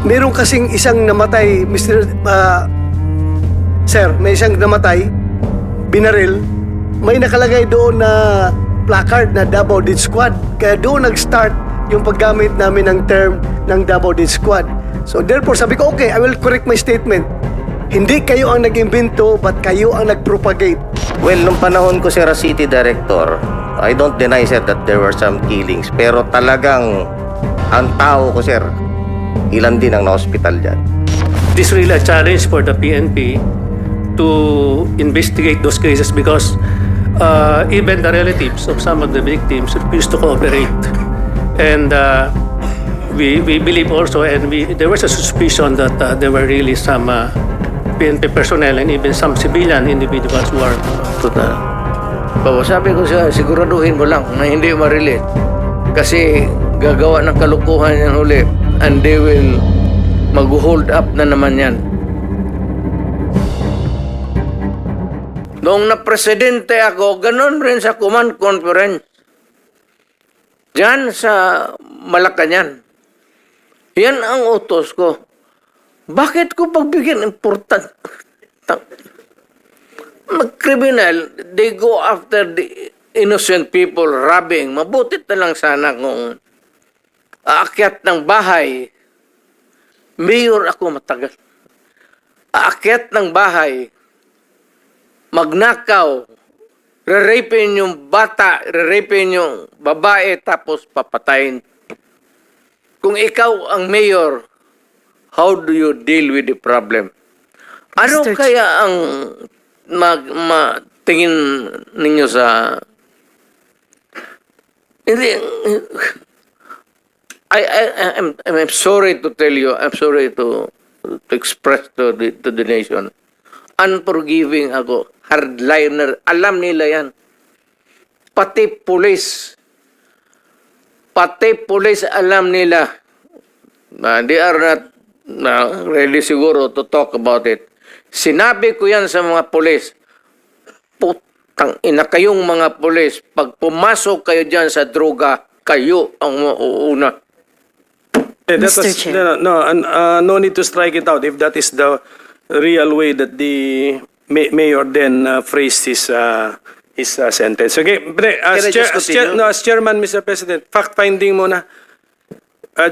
Meron kasing isang namatay, Sir, may isang namatay, binaril, may nakalagay doon na placard na Davao Death Squad. Kaya doon nag-start yung paggamit namin ng term ng Davao Death Squad. So therefore, sabi ko, okay, I will correct my statement. Hindi kayo ang nag-imbento, but kayo ang nag-propagate. Well, nung panahon ko, sir, as city director, I don't deny, sir, that there were some killings. Pero talagang ang tao ko, sir, ilan din ang na-hospital dyan. This is really a challenge for the PNP to investigate those cases because even the relatives of some of the victims refused to cooperate. And we believe also, and there was a suspicion that there were really some PNP personnel and even some civilian individuals who are Sabi ko siya, siguraduhin mo lang na hindi ma-relate. Kasi gagawa ng kalukuhan yan uli and they will mag-hold up na naman yan. Noong na-presidente ako, ganun rin sa command conference. Diyan sa Malacanang. Yan ang utos ko. Bakit ko pagbigyan important? Mag-criminal, they go after the innocent people robbing. Mabutit na lang sana kung aakyat ng bahay. Mayor ako matagal. Aakyat ng bahay, magnakaw, re-rapin yung bata, re-rapin yung babae, tapos papatayin. Kung ikaw ang mayor, how do you deal with the problem? Ano kaya ang tingin ninyo sa... Hindi... I'm sorry to tell you, I'm sorry to express to the nation. Unforgiving ako. Hardliner. Alam nila yan. Pati police alam nila. They are not really siguro to talk about it. Sinabi ko yan sa mga police. Putang ina kayong mga police. Pag pumasok kayo dyan sa droga, kayo ang mauuna. Mr. Chair. No need to strike it out if that is the real way that the mayor then phrased his sentence. Okay, as chairman, Mr. President, fact-finding muna.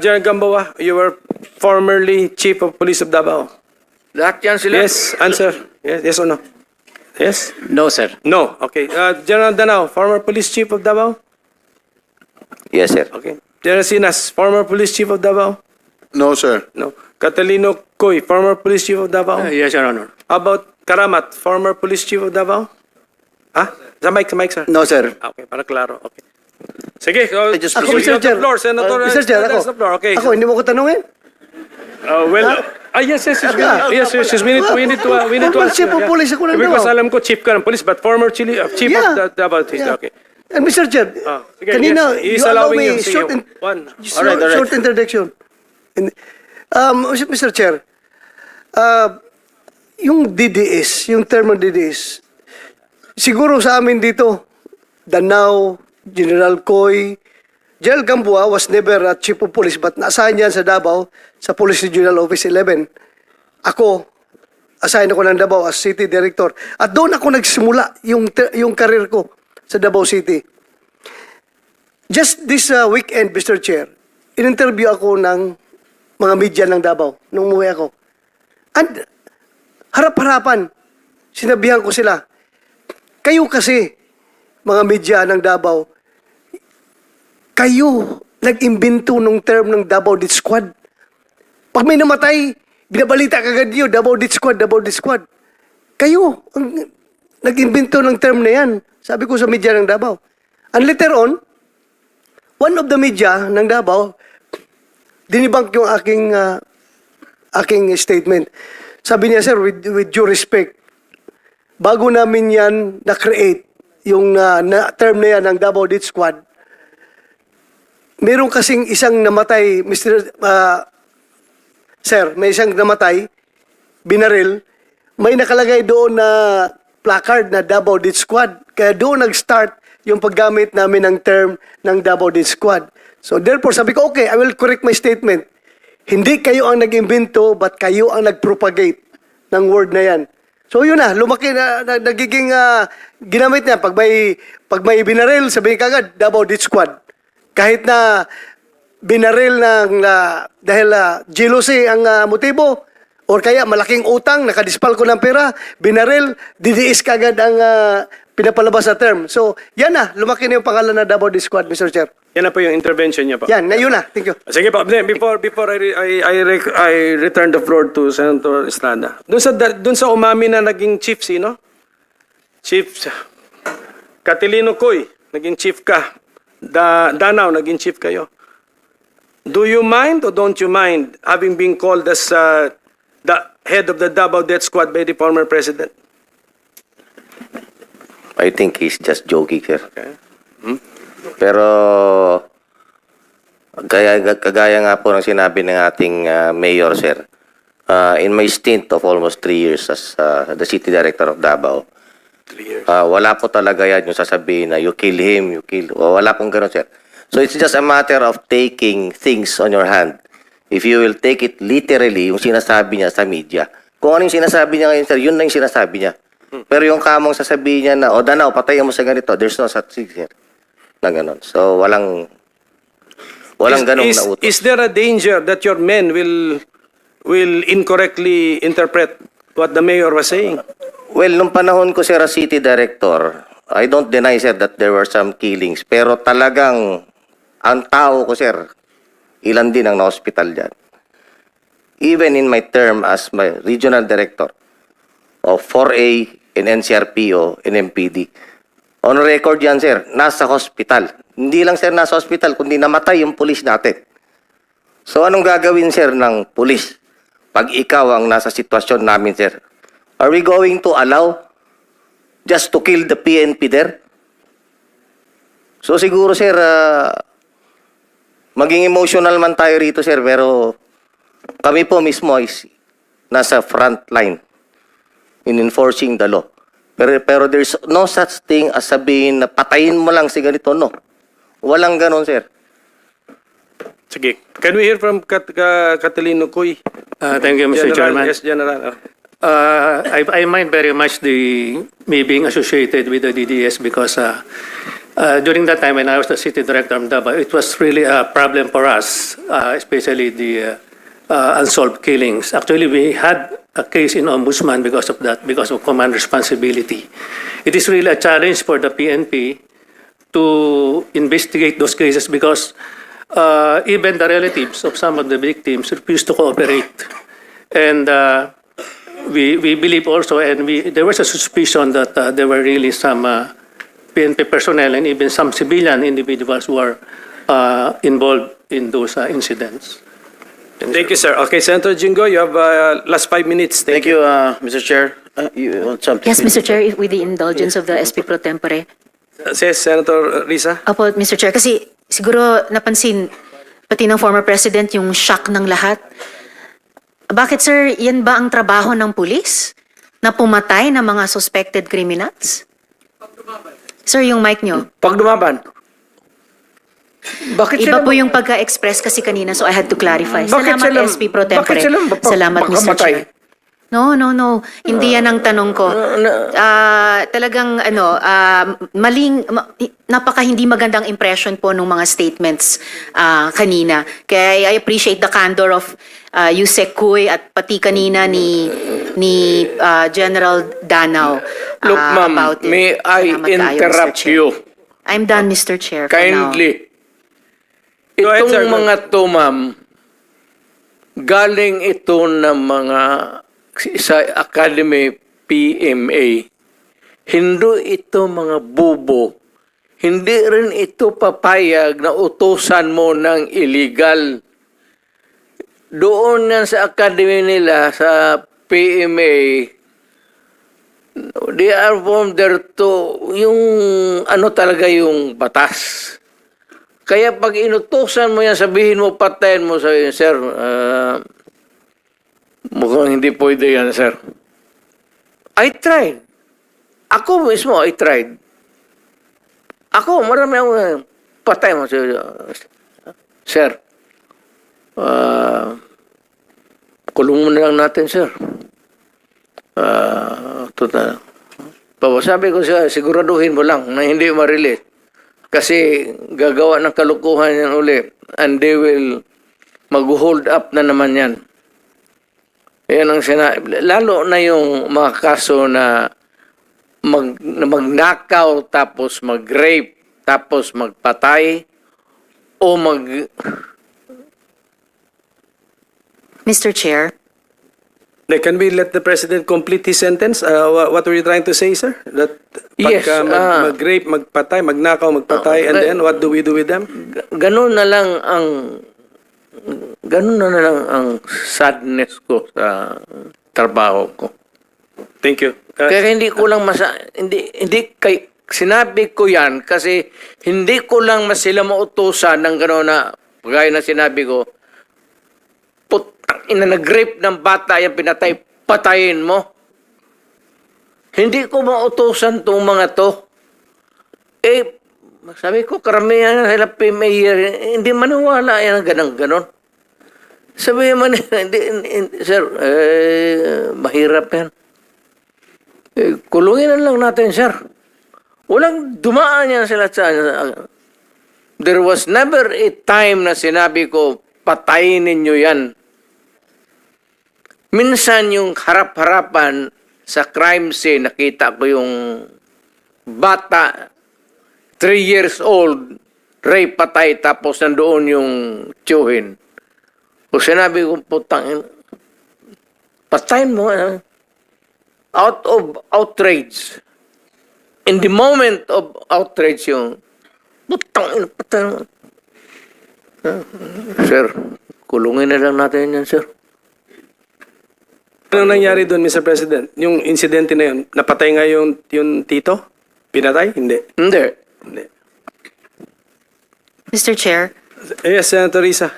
General Gamboa, you were formerly Chief of Police of Davao. Lahat yan sila? Yes, answer. Yes or no? Yes? No, sir. No. Okay. General Danao, former Police Chief of Davao? Yes, sir. Okay. General Sinas, former Police Chief of Davao? No, sir. No. Catalino Coy, former Police Chief of Davao? yes, Your Honor. How about Karamat, former Police Chief of Davao? Ha? Sa mic, sir. No, sir. Okay, para klaro. Okay. Sige, Ako, Mr. Chair. floor, Senator. Mr. Chair, has the floor. Okay. Ako, hindi mo ko tanungin? Yes, we need to Former answer. Chief of Police ako ng Because Davao. alam ko Chief ka ng Police, but former Chief Yeah. of Davao. Yeah. Okay. And Mr. Chair, Sige, kanina, yes, he's you allow allowing me you. Sige, short, one. short introduction. And, Mr. Chair, yung DDS, yung term ng DDS, siguro sa amin dito, Danao, General Coy, General Gamboa was never a Chief of Police but na-assign yan sa Davao, sa Police Regional Office 11. Ako, assign ako ng Davao as City Director. At doon ako nagsimula yung career ko sa Davao City. Just this weekend, Mr. Chair, in-interview ako ng mga media ng Davao nung umuwi ako. And harap-harapan, sinabihan ko sila, kayo kasi, mga media ng Davao, kayo nag-imbento ng term ng Davao Death Squad. Pag may namatay, binabalita kagad niyo, Davao Death Squad, Davao Death Squad. Kayo ang nag-imbento ng term na yan. Sabi ko sa media ng Davao. And later on, one of the media ng Davao, dinibunk yung aking statement. Sabi niya, sir, with due respect, bago namin yan na-create, yung term na yan ng Davao Death Squad, meron kasing isang namatay, sir, may isang namatay, binaril, may nakalagay doon na placard na Davao Death Squad. Kaya doon nag-start yung paggamit namin ng term ng Davao Death Squad. So therefore, sabi ko, okay, I will correct my statement. Hindi kayo ang nag-imbento, but kayo ang nag-propagate ng word na yan. So yun na, lumaki na, nagiging ginamit niya. Pag may binaril, sabihin kagad, Davao Death Squad. Kahit na binaril ng dahil jealousy ang motibo, or kaya malaking utang, nakadispal ko ng pera, binaril, didiis kagad ang pinapalabas na term. So yan na, lumaki na yung pangalan na Davao Death Squad, Mr. Chair. Yan na po yung intervention niya po. Yan, na yun na. Thank you. Sige po, before I return the floor to Senator Estrada. Doon sa umami na naging chief, sino? Chief Catilino Coy, naging chief ka. Danao, naging chief kayo. Do you mind or don't you mind having been called as the head of the Davao Death Squad by the former president? I think he's just joking, sir. Okay. Pero kagaya nga po ng sinabi ng ating mayor, sir, in my stint of almost 3 years as the city director of Davao, 3 years. wala po talaga yan yung sasabihin na you kill him, you kill. Wala pong gano'n, sir. So it's just a matter of taking things on your hand. If you will take it literally, yung sinasabi niya sa media. Kung ano yung sinasabi niya ngayon, sir, yun na yung sinasabi niya. Pero yung kamong sasabihin niya na, Danao, patayin mo sa ganito, there's no such thing, sir. Na ganon. So, walang ganong nautos. Is there a danger that your men will incorrectly interpret what the mayor was saying? Well, nung panahon ko, sir, as city director, I don't deny, sir, that there were some killings. Pero talagang, ang tao ko, sir, ilan din ang na-hospital dyan. Even in my term as my regional director of 4A in NCRPO and MPD, on record yan, sir, nasa hospital. Hindi lang, sir, nasa hospital, kundi namatay yung pulis natin. So, anong gagawin, sir, ng pulis pag ikaw ang nasa sitwasyon namin, sir? Are we going to allow just to kill the PNP there? So, siguro, sir, maging emotional man tayo rito, sir, pero kami po mismo is nasa front line in enforcing the law. Pero there's no such thing as sabihin na patayin mo lang si ganito, no. Walang ganon, sir. Sige. Can we hear from Catilino Coy? Thank you, Mr. General, Chairman. yes, General. I mind very much me being associated with the DDS because during that time when I was the city director of Davao, it was really a problem for us, especially the unsolved killings. Actually, we had a case in Ombudsman because of that, because of command responsibility. It is really a challenge for the PNP to investigate those cases because even the relatives of some of the victims refuse to cooperate. And we believe also, and there was a suspicion that there were really some PNP personnel and even some civilian individuals who are involved in those incidents. Thank you, sir. Okay, Senator Jingo, you have last 5 minutes. Thank you, Mr. Chair. You want something? Yes, Mr. Chair, with the indulgence of the SP Pro Tempore. Says Senator Risa. Opo, Mr. Chair, kasi siguro napansin, pati ng former president, yung shock ng lahat. Bakit, sir, yan ba ang trabaho ng pulis? Na pumatay ng mga suspected criminals? Sir, yung mic nyo. Pag dumaban, bakit Iba sila po yung pagka-express kasi kanina, so I had to clarify. Bakit Salamat, sila- SP Pro Tempore. bakit sila Salamat, Mr. makamatay? Chair. No. Hindi yan ang tanong ko. Talagang napaka hindi magandang impression po ng mga statements kanina. Kaya I appreciate the candor of Yusek Kuy at pati kanina ni General Danao. Look, ma'am, about it. may I Salamat kayo, Mr. interrupt Chair. you I'm done, Mr. Chair. for now. kindly? Go ahead, Itong sir. mga to, ma'am, galing ito ng mga sa Academy PMA. Hindi ito mga bubo. Hindi rin ito papayag na utusan mo ng illegal. Doon yan sa academy nila, sa PMA, they are formed there to, yung ano talaga yung batas. Kaya pag inutusan mo yan, sabihin mo, patayin mo, sabihin, sir, mukhang hindi pwede yan, sir. I tried. Ako mismo, I tried. Ako, marami akong patay mo, sir. kulong mo na lang natin, sir. Total. Sabi ko siya, siguraduhin mo lang na hindi ma-release. Kasi gagawa ng kalukuhan yan uli. And they will mag-hold up na naman yan. Yan ang lalo na yung mga kaso na magnakaw, tapos mag-rape, tapos magpatay, o Mr. Chair, Can we let the President complete his sentence? What were you trying to say, sir? That Yes, pagka mag-rape, magpatay, magnakaw, magpatay, and then what do we do with them? Ganun na lang ang sadness ko sa trabaho ko. Thank you. Kaya hindi ko lang sinabi ko yan kasi hindi ko lang sila mautusan ng gano'n na gaya na sinabi ko, putang ina, nag-rape ng bata yan, pinatay, patayin mo. Hindi ko mautusan tong mga to. Sabi ko, karamihan sila mayor, hindi maniwala yan ang ganon. Sabi man, sir, mahirap yan. Kulungin na lang natin, sir. Walang dumaan yan sila sa... There was never a time na sinabi ko, patayin ninyo yan. Minsan yung harap-harapan sa crime scene, nakita ko yung bata, 3 years old, rape, patay, tapos nandoon yung tiyuhin. O sinabi ko, putang, patayin mo, out of outrage. In the moment of outrage yung, putang, patayin mo. Sir, kulungin na lang natin yan, sir. Anong nangyari doon, Mr. President? Yung insidente na yun, napatay nga yung tito? Pinatay? Hindi. Hindi. Hindi. Mr. Chair, Yes, Senator Risa.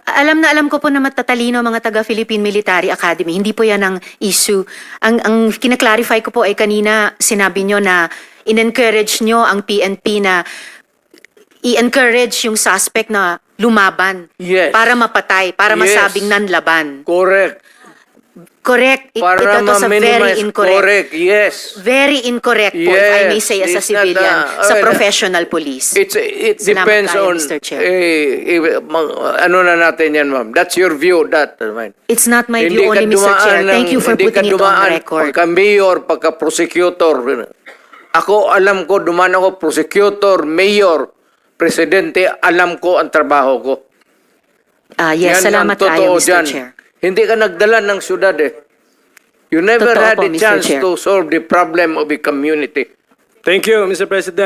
alam na alam ko po na matatalino mga taga Philippine Military Academy. Hindi po yan ang issue. Ang kinaklarify ko po ay kanina sinabi nyo na in-encourage nyo ang PNP na i-encourage yung suspect na lumaban. Yes. Para mapatay, para Yes. masabing nanlaban. Correct. Correct. Para Ito sa very ma-minimize. incorrect. Correct, yes. Very incorrect po, if I may Yes, say as a it's not, civilian, sa well, professional police. It Salamat depends tayo, on, Mr. Chair. ano na natin yan, ma'am. That's your view, that. Mine. It's not my view only, Mr. Chair. Thank you for putting it on the record. Pagka-mayor, pagka-prosecutor. Ako, alam ko, dumaan ako, prosecutor, mayor, presidente, alam ko ang trabaho ko. Yes, Yan ang salamat tayo, totoo Mr. dyan. Chair. Hindi ka nagdala ng syudad eh. You never Totoo had po, a Mr. chance Chair. to solve the problem of a community. Thank you, Mr. President.